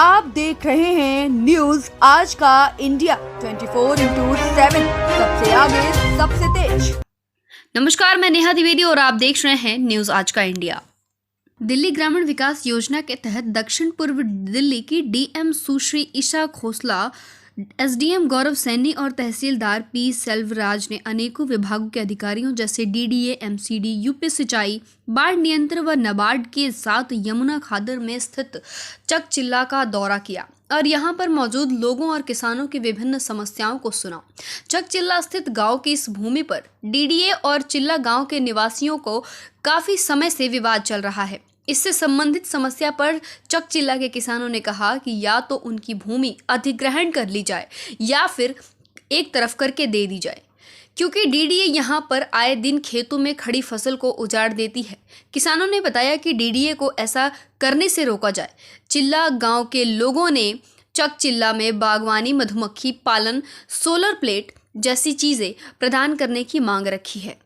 आप देख रहे हैं न्यूज आज का इंडिया 24/7 सबसे आगे सबसे तेज। नमस्कार, मैं नेहा द्विवेदी और आप देख रहे हैं न्यूज आज का इंडिया। दिल्ली ग्रामीण विकास योजना के तहत दक्षिण पूर्व दिल्ली की डीएम सुश्री ईशा खोसला, एसडीएम गौरव सैनी और तहसीलदार पी सेल्वराज ने अनेकों विभागों के अधिकारियों जैसे डीडीए, एमसीडी, यूपी सिंचाई, बाढ़ नियंत्रण व नाबार्ड के साथ यमुना खादर में स्थित चकचिल्ला का दौरा किया और यहां पर मौजूद लोगों और किसानों की विभिन्न समस्याओं को सुना। चकचिल्ला स्थित गांव की इस भूमि पर डीडीए और चिल्ला गांव के निवासियों को काफी समय से विवाद चल रहा है। इससे संबंधित समस्या पर चकचिल्ला के किसानों ने कहा कि या तो उनकी भूमि अधिग्रहण कर ली जाए या फिर एक तरफ करके दे दी जाए, क्योंकि डीडीए यहां पर आए दिन खेतों में खड़ी फसल को उजाड़ देती है। किसानों ने बताया कि डीडीए को ऐसा करने से रोका जाए। चिल्ला गांव के लोगों ने चकचिल्ला में बागवानी, मधुमक्खी पालन, सोलर प्लेट जैसी चीजें प्रदान करने की मांग रखी है।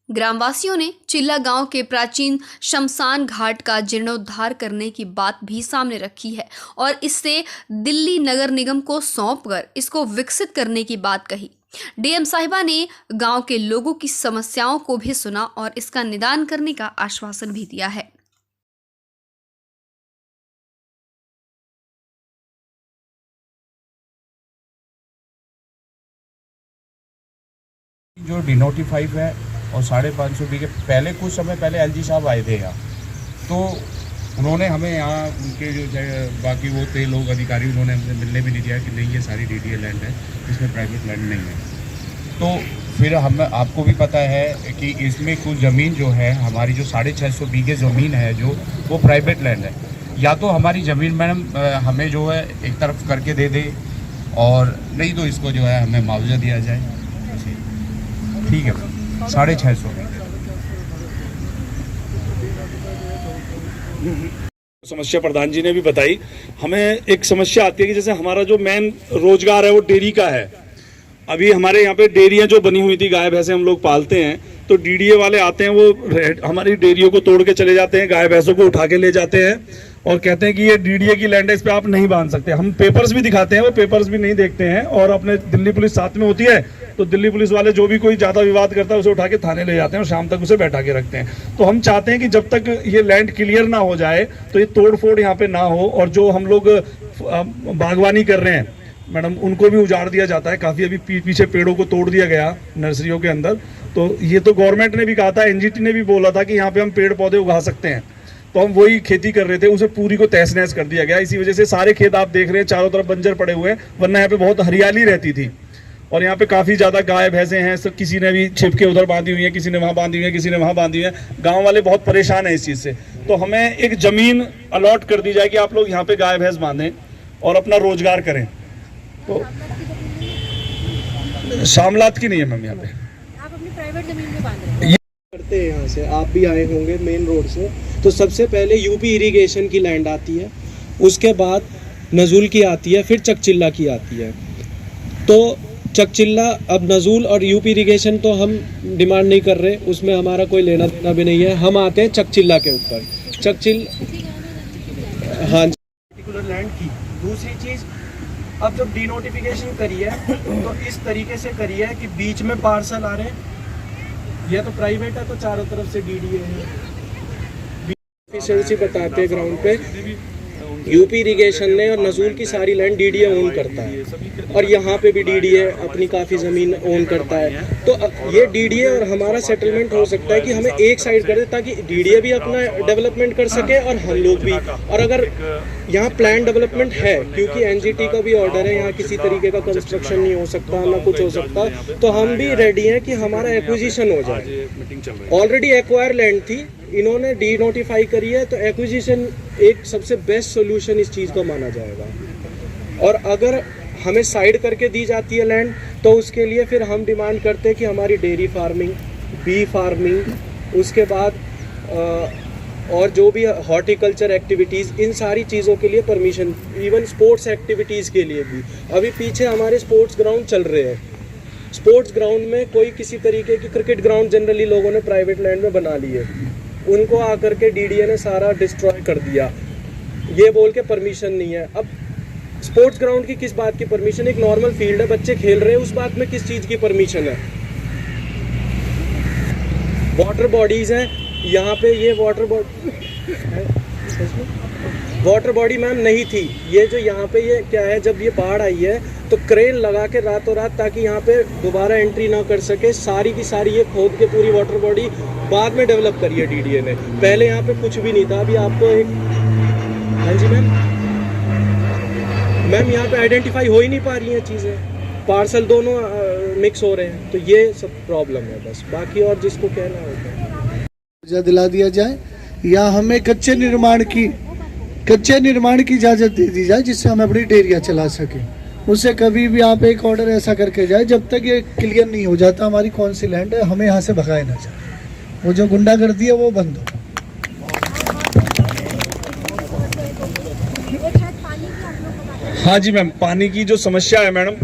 ग्रामवासियों ने चिल्ला गांव के प्राचीन शमशान घाट का जीर्णोद्धार करने की बात भी सामने रखी है और इससे दिल्ली नगर निगम को सौंपकर इसको विकसित करने की बात कही। डीएम साहिबा ने गांव के लोगों की समस्याओं को भी सुना और इसका निदान करने का आश्वासन भी दिया है। जो डिनोटिफाइड है और 550 बीघे पहले कुछ समय पहले एलजी साहब आए थे यहाँ, तो उन्होंने हमें यहाँ उनके जो बाकी वो थे लोग अधिकारी, उन्होंने हमसे मिलने भी नहीं दिया कि नहीं ये सारी डीडीए लैंड है, इसमें प्राइवेट लैंड नहीं है। तो फिर हम आपको भी पता है कि इसमें कुछ ज़मीन जो है हमारी जो 650 बीघे ज़मीन है जो वो प्राइवेट लैंड है। या तो हमारी ज़मीन मैडम हमें जो है एक तरफ करके दे दे और नहीं तो इसको जो है हमें मुआवजा दिया जाए। ठीक है, 650। समस्या प्रधान जी ने भी बताई। हमें एक समस्या आती है कि जैसे हमारा जो मेन रोजगार है वो डेयरी का है। अभी हमारे यहाँ पे डेयरियाँ जो बनी हुई थी, गाय भैंसे हम लोग पालते हैं, तो डीडीए वाले आते हैं, वो हमारी डेयरियों को तोड़ के चले जाते हैं, गाय भैंसों को उठा के ले जाते हैं और कहते हैं कि ये डीडीए की लैंड है, इस पे आप नहीं बांध सकते। हम पेपर्स भी दिखाते हैं, वो पेपर्स भी नहीं देखते हैं और अपने दिल्ली पुलिस साथ में होती है, तो दिल्ली पुलिस वाले जो भी कोई ज़्यादा विवाद करता है उसे उठा के थाने ले जाते हैं और शाम तक उसे बैठा के रखते हैं। तो हम चाहते हैं कि जब तक ये लैंड क्लियर ना हो जाए तो ये तोड़ फोड़ यहाँ पे ना हो, और जो हम लोग बागवानी कर रहे हैं मैडम उनको भी उजाड़ दिया जाता है। काफ़ी अभी पीछे पेड़ों को तोड़ दिया गया नर्सरियों के अंदर। तो ये तो गवर्नमेंट ने भी कहा था, एनजीटी ने भी बोला था कि यहाँ पे हम पेड़ पौधे उगा सकते हैं, तो हम वही खेती कर रहे थे, उसे पूरी को तहस नहस कर दिया गया। इसी वजह से सारे खेत आप देख रहे हैं चारों तरफ बंजर पड़े हुए हैं, वरना यहाँ पे बहुत हरियाली रहती थी और यहाँ पे काफ़ी ज़्यादा गाय भैंसे हैं। सब किसी ने भी छिपके उधर बांधी हुई है, किसी ने वहाँ बांधी हुई है, किसी ने वहाँ बांधी हुई है। गाँव वाले बहुत परेशान हैं इस चीज़ से। तो हमें एक ज़मीन अलॉट कर दी जाए कि आप लोग यहाँ पे गाय भैंस बांधें और अपना रोजगार करें। तो शामलात की नहीं है मैम, यहाँ पे आप अपनी प्राइवेट जमीन में बांध रहे हैं। करते हैं यहाँ से, आप भी आए होंगे मेन रोड से, तो सबसे पहले यूपी इरिगेशन की लैंड आती है, उसके बाद नजूल की आती है, फिर चकचिल्ला की आती है। तो चकचिल्ला, अब नजूल और यूपी इरिगेशन तो हम डिमांड नहीं कर रहे, उसमें हमारा कोई लेना देना भी नहीं है। हम आते हैं चकचिल्ला के ऊपर। हाँ, पर्टिकुलर लैंड की। दूसरी चीज़, अब जब डीनोटिफिकेशन करी है तो इस तरीके से करी है कि बीच में पार्सल आ रहे हैं, ये तो प्राइवेट है तो चारों तरफ से डीडीए है। एफिशिएंसी बताते हैं ग्राउंड पे, यूपी इरिगेशन ने और नजूल की सारी लैंड डीडीए ओन करता है और यहाँ पे भी डीडीए अपनी काफ़ी ज़मीन ओन करता है। तो ये डीडीए और हमारा सेटलमेंट हो सकता है कि हमें एक साइड कर दे ताकि डीडीए भी अपना डेवलपमेंट कर सके और हम लोग भी। और अगर यहाँ प्लान डेवलपमेंट है, क्योंकि एनजीटी का भी ऑर्डर है, यहाँ किसी तरीके का कंस्ट्रक्शन नहीं हो सकता, ना कुछ हो सकता, तो हम भी रेडी हैं कि हमारा एक्विजिशन हो जाए। ऑलरेडी एक्वायर लैंड थी, इन्होंने डी नोटिफाई करी है, तो एक्विजिशन एक सबसे बेस्ट सोल्यूशन इस चीज़ को माना जाएगा। और अगर हमें साइड करके दी जाती है लैंड, तो उसके लिए फिर हम डिमांड करते हैं कि हमारी डेयरी फार्मिंग, बी फार्मिंग, उसके बाद और जो भी हॉर्टिकल्चर एक्टिविटीज़, इन सारी चीज़ों के लिए परमिशन, इवन स्पोर्ट्स एक्टिविटीज़ के लिए भी। अभी पीछे हमारे स्पोर्ट्स ग्राउंड चल रहे हैं, स्पोर्ट्स ग्राउंड में कोई किसी तरीके की, क्रिकेट ग्राउंड जनरली लोगों ने प्राइवेट लैंड में बना ली है, उनको आकर के डीडीए ने सारा डिस्ट्रॉय कर दिया। ये बोल के परमिशन नहीं है। अब स्पोर्ट्स ग्राउंड की किस बात की परमिशन, एक नॉर्मल फील्ड है, बच्चे खेल रहे हैं, उस बात में किस चीज़ की परमिशन है। वाटर बॉडीज़ हैं यहाँ पे, ये वाटर बॉडी मैम नहीं थी। ये जो यहाँ पे ये क्या है, जब ये बाढ़ आई है तो क्रेन लगा के रातों रात, ताकि यहाँ पे दोबारा एंट्री ना कर सके, सारी की सारी ये खोद के पूरी वाटर बॉडी बाद में डेवलप करी है डीडीए ने। पहले यहाँ पे कुछ भी नहीं था। अभी आपको एक, हाँ जी मैम यहाँ पे आइडेंटिफाई हो ही नहीं पा रही हैं चीज़ें, पार्सल दोनों मिक्स हो रहे हैं, तो ये सब प्रॉब्लम है बस। बाकी और जिसको कहना होगा दिला दिया जाए, या हमें कच्चे निर्माण की इजाज़त दे दी जाए, जिससे हम अपनी डेयरियाँ चला सकें। उससे कभी भी आप एक ऑर्डर ऐसा करके जाए, जब तक ये क्लियर नहीं हो जाता हमारी कौन सी लैंड है, हमें यहाँ से भगाया ना जाए। वो जो गुंडागर्दी है वो बंद हो। हाँ जी मैम, पानी की जो समस्या है मैडम,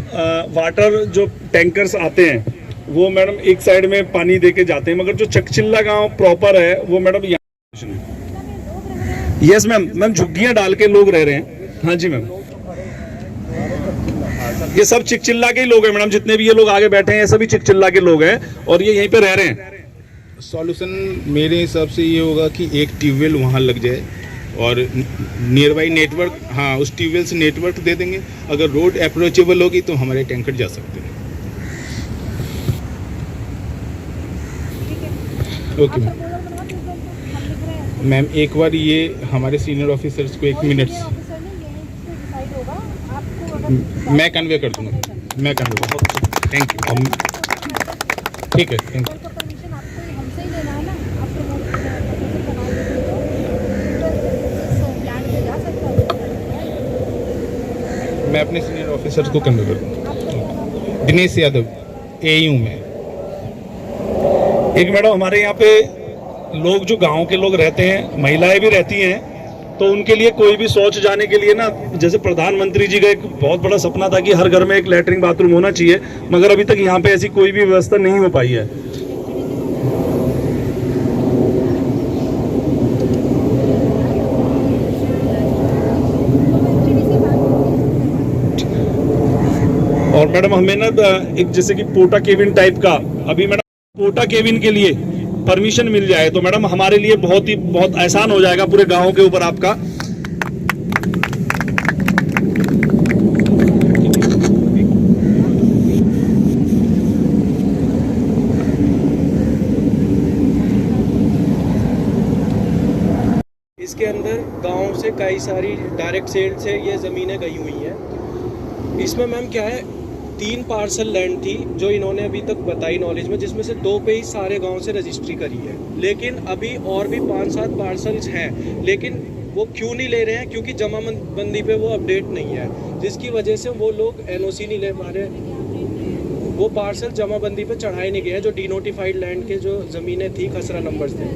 वाटर जो टैंकर्स आते हैं वो मैडम एक साइड में पानी देके जाते हैं, मगर जो चकचिल्ला गांव प्रॉपर है वो मैडम यहाँ। यस मैम झुग्गियां डाल के लोग रह रहे हैं। हाँ जी मैम, ये सब चिकचिल्ला के ही लोग हैं मैडम, जितने भी ये लोग आगे बैठे हैं ये सभी चिकचिल्ला के लोग हैं और ये यहीं पे रह रहे हैं। सॉल्यूशन मेरे हिसाब से ये होगा कि एक ट्यूबवेल वहाँ लग जाए और नियर बाई नेटवर्क, हाँ उस ट्यूबवेल से नेटवर्क दे देंगे। अगर रोड अप्रोचेबल होगी तो हमारे टैंकर जा सकते हैं। ओके मैम, एक बार ये हमारे सीनियर ऑफिसर्स को 1 मिनट मैं कन्वे कर दूँगा, मैं कन्वे कर। थैंक यू, ठीक है, थैंक यू। मैं अपने सीनियर ऑफिसर्स को कन्वे कर दूँगा। दिनेश यादव, AU में। एक मैडम हमारे यहाँ पे लोग जो गांव के लोग रहते हैं, महिलाएं भी रहती हैं, तो उनके लिए कोई भी शौच जाने के लिए ना, जैसे प्रधानमंत्री जी का एक बहुत बड़ा सपना था कि हर घर में एक लैट्रिन बाथरूम होना चाहिए, मगर अभी तक यहाँ पे ऐसी कोई भी व्यवस्था नहीं हो पाई है। और मैडम हमें ना एक जैसे कि पोटा केबिन टाइप का, अभी मैडम पोटा केबिन के लिए परमिशन मिल जाए तो मैडम हमारे लिए बहुत आसान हो जाएगा पूरे गांव के ऊपर आपका। इसके अंदर गांव से कई सारी डायरेक्ट सेल से ये ज़मीनें गई हुई हैं। इसमें मैम क्या है, 3 पार्सल लैंड थी जो इन्होंने अभी तक बताई नॉलेज में, जिसमें से 2 पे ही सारे गांव से रजिस्ट्री करी है। लेकिन अभी और भी 5-7 पार्सल्स हैं, लेकिन वो क्यों नहीं ले रहे हैं? क्योंकि जमाबंदी पे वो अपडेट नहीं है, जिसकी वजह से वो लोग NOC नहीं ले पा रहे। वो पार्सल जमाबंदी पे चढ़ाए नहीं गए हैं, जो डिनोटिफाइड लैंड के जो ज़मीनें थी, खसरा नंबर थे।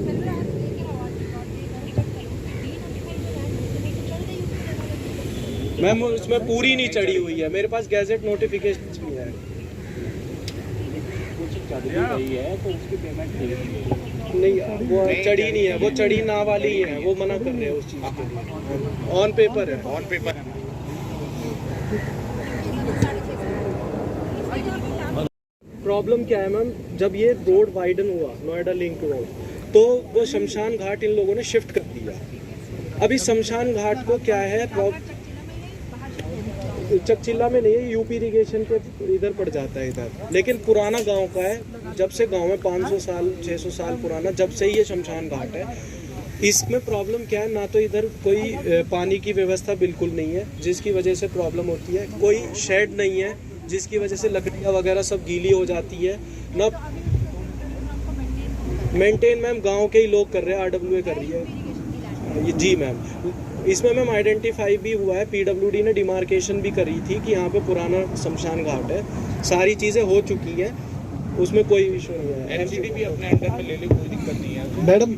मैम उसमें पूरी नहीं चढ़ी हुई है, मेरे पास गैजेट नोटिफिकेशन भी है। नहीं, वो चढ़ी नहीं है, वो चढ़ी ना वाली ही है, वो मना कर रहे हैं उस चीज़ के लिए। ऑन पेपर है, ऑन पेपर है। प्रॉब्लम क्या है मैम, जब ये रोड वाइडन हुआ, नोएडा लिंक रोड, तो वो शमशान घाट इन लोगों ने शिफ्ट कर दिया। अभी शमशान घाट को क्या है, चकचिल्ला में नहीं है, यूपी इरिगेशन के इधर पड़ जाता है इधर, लेकिन पुराना गांव का है। जब से गांव में 500 साल 600 साल पुराना, जब से ही ये शमशान घाट है। इसमें प्रॉब्लम क्या है, ना तो इधर कोई पानी की व्यवस्था बिल्कुल नहीं है, जिसकी वजह से प्रॉब्लम होती है। कोई शेड नहीं है, जिसकी वजह से लकड़ियाँ वगैरह सब गीली हो जाती है ना। मेंटेन मैम गाँव के ही लोग कर रहे हैं, RWA कर रही है ये। जी मैम, इसमें मैम आइडेंटिफाई भी हुआ है, PWD ने डिमार्केशन भी करी थी कि यहाँ पे पुराना शमशान घाट है। सारी चीज़ें हो चुकी हैं, उसमें कोई इशू नहीं है। NCD भी अपने अंडर में ले ले, कोई दिक्कत नहीं है। मैडम,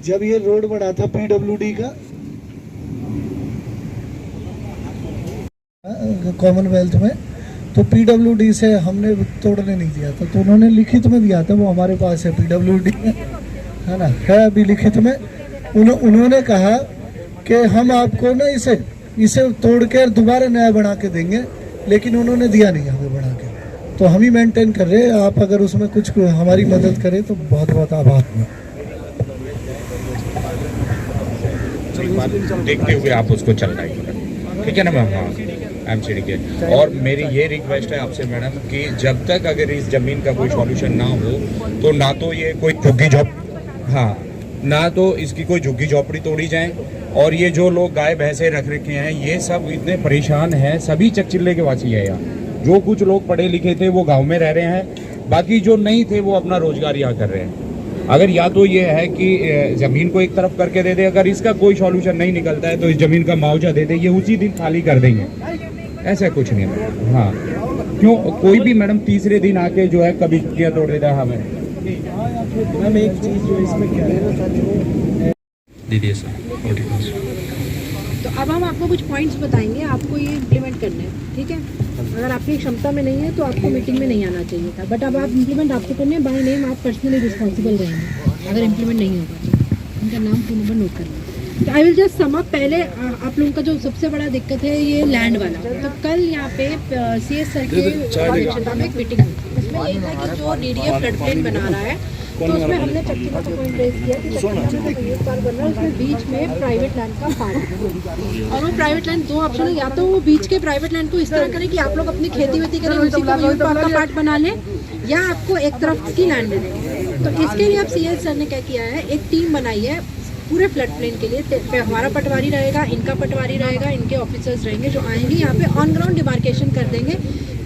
जब ये रोड बना था PWD का, कॉमनवेल्थ में, तो PWD से हमने तोड़ने नहीं दिया था, तो उन्होंने लिखित में दिया था, वो हमारे पास है PWD में, है ना, है अभी लिखित में। उन्होंने कहा कि हम आपको ना इसे तोड़ के दोबारा नया बना के देंगे, लेकिन उन्होंने दिया नहीं हमें बना के, तो हम ही मेंटेन कर रहे हैं। आप अगर उसमें कुछ हमारी मदद करें तो बहुत बहुत आभार। देखते हुए आप उसको चलना है, ठीक है ना मैम? हाँ एमसीडी के। और मेरी ये रिक्वेस्ट है आपसे मैडम कि जब तक अगर इस ज़मीन का कोई सॉल्यूशन ना हो तो ना तो ये कोई झुग्गी ना तो इसकी कोई झुग्गी झोपड़ी तोड़ी जाए, और ये जो लोग गाय भैंसे रख रखे हैं ये सब इतने परेशान हैं। सभी चकचिल्ले के वासी है यहाँ। जो कुछ लोग पढ़े लिखे थे वो गाँव में रह रहे हैं, बाकी जो नहीं थे वो अपना रोजगार यहाँ कर रहे हैं। अगर या तो ये है कि ज़मीन को एक तरफ करके दे दे, अगर इसका कोई सॉल्यूशन नहीं निकलता है तो इस ज़मीन का मुआवजा दे दे, ये उसी दिन खाली कर देंगे। ऐसा कुछ नहीं है। हाँ क्यों कोई भी मैडम तीसरे दिन आके जो है कभी छुट्टियाँ तोड़ देता है हमें। मैम एक चीज़ जो इसमें कहना चाहती हूँ दीदी सर, तो अब हम आपको कुछ पॉइंट्स बताएंगे, आपको ये इम्प्लीमेंट करने हैं, ठीक है? अगर आपकी क्षमता में नहीं है तो आपको मीटिंग में नहीं आना चाहिए था, बट अब आप इम्प्लीमेंट आपको करने हैं। बाय नेम आप पर्सनली रिस्पॉन्सिबल रहेंगे अगर इम्प्लीमेंट नहीं होगा तो। उनका नाम फोन नंबर नोट करना। तो I will just sum up. पहले आप लोगों का जो सबसे बड़ा दिक्कत है ये लैंड वाला। तो कल यहाँ पे CS सर के अध्यक्षता में एक मीटिंग हुई, उसमें ये था कि जो DDA फ्लड प्लेन बना रहा है तो उसमें हमने चक्कीमा का पॉइंट रेज किया कि चक्कीमा में जो यूज पार्क बन रहा है उसमें बीच में प्राइवेट लैंड का पार्ट है, और वो प्राइवेट लैंड दो ऑप्शन है, या तो वो बीच के प्राइवेट लैंड को इस तरह करें कि आप लोग अपनी खेती वेती करें, उसी को यूज पार्क का पार्ट बना लें, या आपको एक तरफ की लैंड दे देंगे। तो इसके लिए अब CS सर ने क्या किया है, एक टीम बनाई है पूरे फ्लड प्लेन के लिए। हमारा पटवारी रहेगा, इनका पटवारी रहेगा, इनके ऑफिसर्स रहेंगे जो आएंगे यहाँ पे ऑन ग्राउंड डिमार्केशन कर देंगे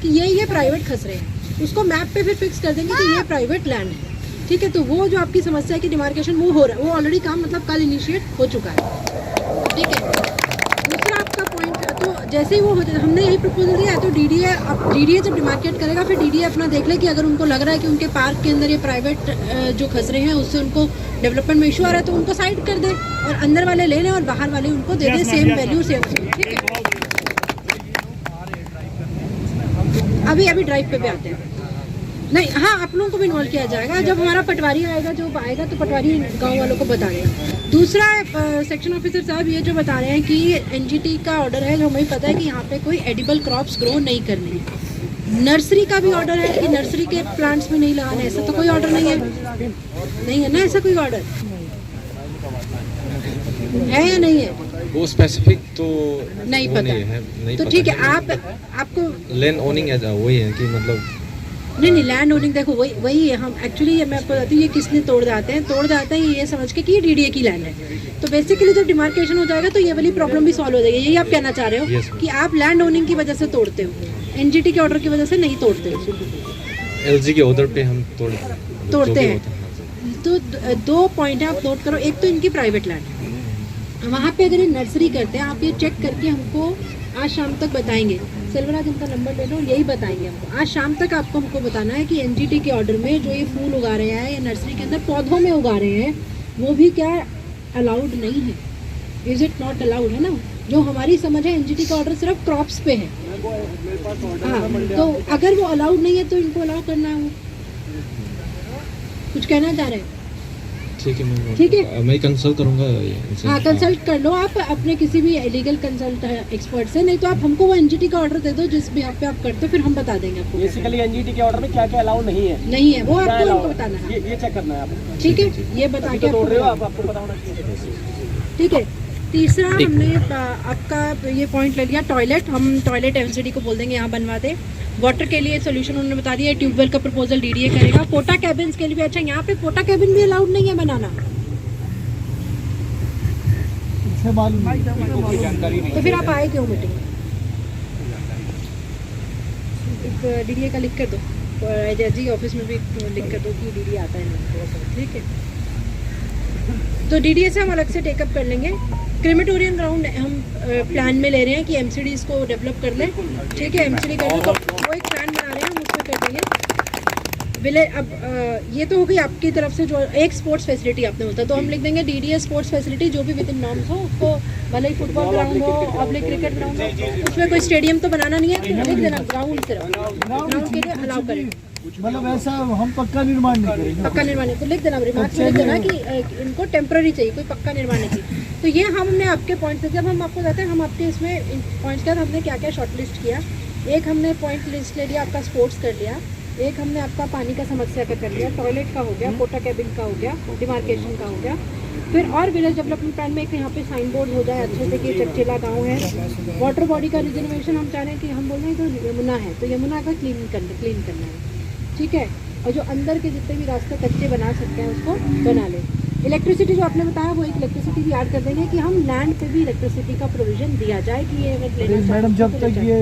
कि ये प्राइवेट खस रहे हैं, उसको मैप पे फिर फिक्स कर देंगे कि ये प्राइवेट लैंड है, ठीक है? तो वो जो आपकी समस्या है कि डिमार्केशन वो हो रहा है, वो ऑलरेडी काम मतलब कल इनिशिएट हो चुका है, ठीक है? दूसरा आपका पॉइंट, तो जैसे ही वो हमने यही प्रपोजल दिया है तो DDA जब डिमार्केट करेगा फिर DDA अपना देख ले कि अगर उनको लग रहा है कि उनके पार्क के अंदर ये प्राइवेट जो खस रहे हैं उससे उनको डेवलपमेंट में इशू आ रहा है तो उनको साइड कर दे, और अंदर वाले ले लें और बाहर वाले उनको दे दे सेम वैल्यू सेम, ठीक है? अभी ड्राइव पे आते हैं। नहीं, हाँ, आप लोगों को भी इन्वॉल्व किया जाएगा। जब हमारा पटवारी आएगा तो पटवारी गांव वालों को बता देगा। दूसरा, सेक्शन ऑफिसर साहब ये जो बता रहे हैं कि NGT का ऑर्डर है, जो हमें पता है कि यहाँ पे कोई एडिबल क्रॉप्स ग्रो नहीं करने हैं। नर्सरी का भी ऑर्डर है कि नर्सरी के प्लांट्स में नहीं लगाना, ऐसा तो कोई ऑर्डर नहीं है ना? ऐसा कोई ऑर्डर है या नहीं है? वो स्पेसिफिक तो नहीं पता है। तो ठीक है, आपको लैंड ओनिंग वही है कि मतलब नहीं लैंड ओनिंग, देखो वही है। हम एक्चुअली मैं आपको बताती हूँ ये किसने तोड़ जाते हैं ये समझ के कि ये DDA की लैंड है। तो बेसिकली जब डिमार्केशन हो जाएगा तो ये वाली प्रॉब्लम भी सॉल्व हो जाएगी। यही आप कहना चाह रहे हो? yes, कि आप लैंड ओनिंग की वजह से तोड़ते हो, NGT के ऑर्डर की वजह से नहीं तोड़ते हो। LG के ऑर्डर पे हम तोड़ते हैं। तो दो पॉइंट है, आप नोट करो। एक तो इनकी प्राइवेट लैंड है, वहाँ पे अगर ये नर्सरी करते हैं, आप ये चेक करके हमको आज शाम तक बताएंगे। सेल्वराज, इनका नंबर ले लो, यही बताएंगे हमको। आज शाम तक आपको हमको बताना है कि NGT के ऑर्डर में जो ये फूल उगा रहे हैं या नर्सरी के अंदर पौधों में उगा रहे हैं, वो भी क्या अलाउड नहीं है? इज इट नॉट अलाउड, है ना? जो हमारी समझ है NGT का ऑर्डर सिर्फ क्रॉप्स पे है। हाँ, तो अगर वो अलाउड नहीं है तो इनको अलाउ करना है। वो कुछ कहना चाह रहे हैं? ठीक है, मैं कंसल्ट करूंगा। हाँ, कंसल्ट कर लो आप अपने किसी भी लीगल कंसल्ट एक्सपर्ट से, नहीं तो आप हमको वो NGT का ऑर्डर दे दो जिस भी आप पे आप करते हो, फिर हम बता देंगे आपको। बेसिकली NGT के ऑर्डर में क्या क्या अलाउ नहीं है वो आपको हमको बताना है। ये चेक करना है आपको, ठीक है? ये बता के तोड़ रहे हो आपको पता होना चाहिए, ठीक है? तीसरा, हमने आपका ये पॉइंट ले लिया, टॉयलेट। हम टॉयलेट MCD को बोल देंगे यहाँ बनवा दे। वाटर के लिए सोल्यूशन उन्होंने बता दिया, ट्यूबवेल का प्रपोजल DDA करेगा। पोटा कैबिन्स के लिए भी, अच्छा यहाँ पे पोटा कैबिन भी अलाउड नहीं है बनाना, तो फिर आप आए क्यों मीटिंग? एक DDA का लिख कर दो, जी ऑफिस में भी लिख कर दो कि DDA आता है, ठीक है? तो DDA से हम अलग से टेकअप कर लेंगे। क्रेमेटोरियम ग्राउंड हम प्लान में ले रहे हैं कि MCDs को डेवलप कर लें, ठीक है? MCD कर लें, तो वो एक प्लान बना रहे हैं, हम उसमें कर देंगे। अब ये तो हो गई आपकी तरफ से। जो एक स्पोर्ट्स फैसिलिटी आपने बोला, तो हम लिख देंगे DDA स्पोर्ट्स फैसिलिटी, जो भी विद इन नॉर्म्स हो, उसको भले ही फुटबॉल ग्राउंड हो, पब्लिक क्रिकेट ग्राउंड हो, उसमें कोई स्टेडियम तो बनाना नहीं है, लिख देना ग्राउंड सिर्फ ग्राउंड के लिए अलाउ करें। मतलब ऐसा हम पक्का निर्माण नहीं करेंगे। पक्का निर्माण तो लिख देना, रिमार्क्स में लिख देना कि इनको टेम्पररी चाहिए, कोई पक्का निर्माण नहीं चाहिए। तो ये हमने आपके पॉइंट्स, जब हम आपको बताते हैं, हम आपके इसमें पॉइंट्स का हमने क्या क्या शॉर्ट लिस्ट किया। एक हमने पॉइंट लिस्ट ले लिया आपका स्पोर्ट्स कर लिया, एक हमने आपका पानी का समस्या का कर लिया, टॉयलेट का हो गया, पोटा कैबिन का हो गया, डिमार्केशन का हो गया। फिर और विलेज डेवलपमेंट प्लान में एक यहाँ पे साइन बोर्ड हो जाए अच्छे से कि चकचेला गाँव है। वाटर बॉडी का रिजर्वेशन हम चाह रहे हैं कि हम बोल रहे हैं जो यमुना है तो यमुना का क्लीन करना है, ठीक है। और जो अंदर के जितने भी रास्ते कच्चे बना सकते हैं उसको बना लें। इलेक्ट्रिसिटी जो आपने बताया वो एक इलेक्ट्रिसिटी भी ऐड कर देंगे कि हम लैंड पे भी इलेक्ट्रिसिटी का प्रोविजन दिया जाए कि ये अगर लेना मैडम जब तक ये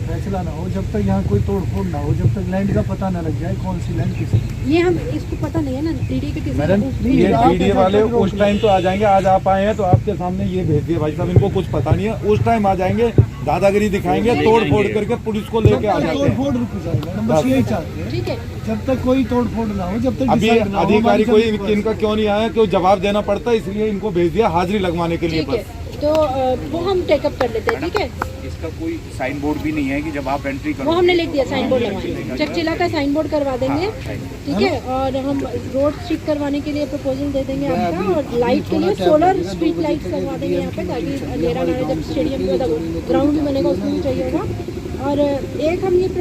फैसला ना हो, जब तक यहाँ कोई तोड़फोड़ ना हो, जब तक लैंड का पता ना लग जाए कौन सी लैंड किसी, ये हम इसको पता नहीं है ना डीडी के किसी मैडम ये मीडिया वाले उस टाइम तो आ जाएंगे, आज आप आए हैं तो आपके सामने ये भेज दिए भाई साहब, इनको कुछ पता नहीं है, उस टाइम आ जाएंगे दादागिरी दिखाएंगे, तोड़ फोड़ करके पुलिस को लेके आ जाते हैं। तोड़फोड़ रुक जाए मैडम, बस यही चाहते हैं, ठीक है। जब तक कोई तोड़फोड़ ना हो, जब तक अभी decide ना हो, अधिकारी हमारी कोई जमीन इनका क्यों नहीं आया, क्यों जवाब देना पड़ता है, इसलिए इनको भेज दिया हाजिरी लगवाने के लिए ठीक है, बस। तो वो हम टेकअप कर लेते हैं, ठीक है। इसका कोई साइन बोर्ड भी नहीं है कि जब आप एंट्री वो हमने लिख दिया, साइन बोर्ड लगवाएंगे, चकचिला का साइन बोर्ड करवा देंगे, ठीक है। और हम रोड स्ट्रीट करवाने के लिए प्रपोजल दे देंगे आपका, और लाइट के लिए सोलर स्ट्रीट लाइट्स करवा देंगे यहाँ पे, ताकि अंधेरा ना रहे। जब स्टेडियम ग्राउंड भी बनेगा उसमें भी चाहिए होगा। और एक हम ये एक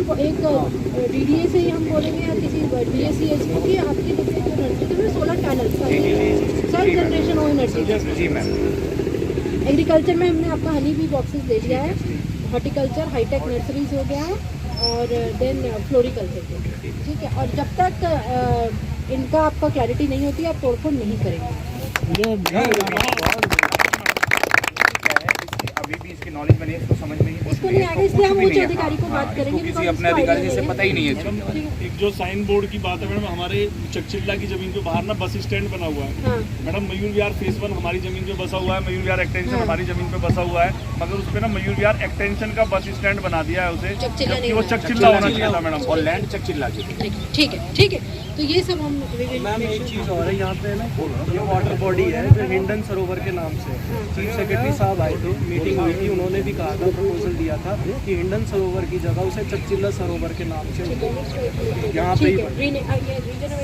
डीडीए से हम बोलेंगे या किसी बीएससीएस को कि आपकी जो नर्सरी में सोलर पैनल सेल्फ जनरेशन हो एनर्जी। जी मैम। एग्रीकल्चर में हमने आपका हनी बी बॉक्सेस दे दिया है, हॉर्टिकल्चर हाईटेक नर्सरीज हो गया है, और देन फ्लोरिकल्चर, ठीक है। और जब तक इनका आपका क्लैरिटी नहीं होती आप तोड़फोड़ नहीं करेंगे। अभी भी इसकी नॉलेज में नहीं, इसको समझ में इसको नहीं आएगा, इसलिए हम उच्च अधिकारी को बात करेंगे, किसी अपने अधिकारी से पता ही नहीं है। एक जो साइन बोर्ड की बात है मैडम, हमारे चकचिल्ला की जमीन पे बाहर ना बस स्टैंड बना हुआ है। हाँ। मैडम मयूर विहार फेज 1 हमारी जमीन पे बसा हुआ है, मयूर विहार एक्सटेंशन हमारी जमीन पे बसा हुआ है, मगर उस पे ना मयूर विहार एक्सटेंशन का बस स्टैंड बना दिया है उसे, जबकि वो चकचिल्ला होना चाहिए था मैडम, और लैंड चकचिल्ला की। ठीक है, ठीक है। तो ये सब हम मैम एक चीज़ और है यहाँ पे ना, ये वाटर बॉडी है जो हिंडन सरोवर के नाम से, चीफ सेक्रेटरी साहब आए थे, मीटिंग हुई थी, उन्होंने भी कहा था, प्रपोजल दिया था कि हिंडन सरोवर की जगह उसे चकचिल्ला सरोवर के नाम से यहाँ पे ही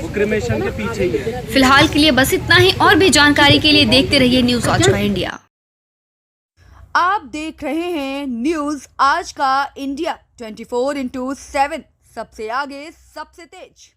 क्रिमेशन के पीछे ही है। फिलहाल के लिए बस इतना ही, और भी जानकारी के लिए देखते रहिए न्यूज आज का इंडिया। आप देख रहे हैं न्यूज आज का इंडिया 24/7, सबसे आगे सबसे तेज।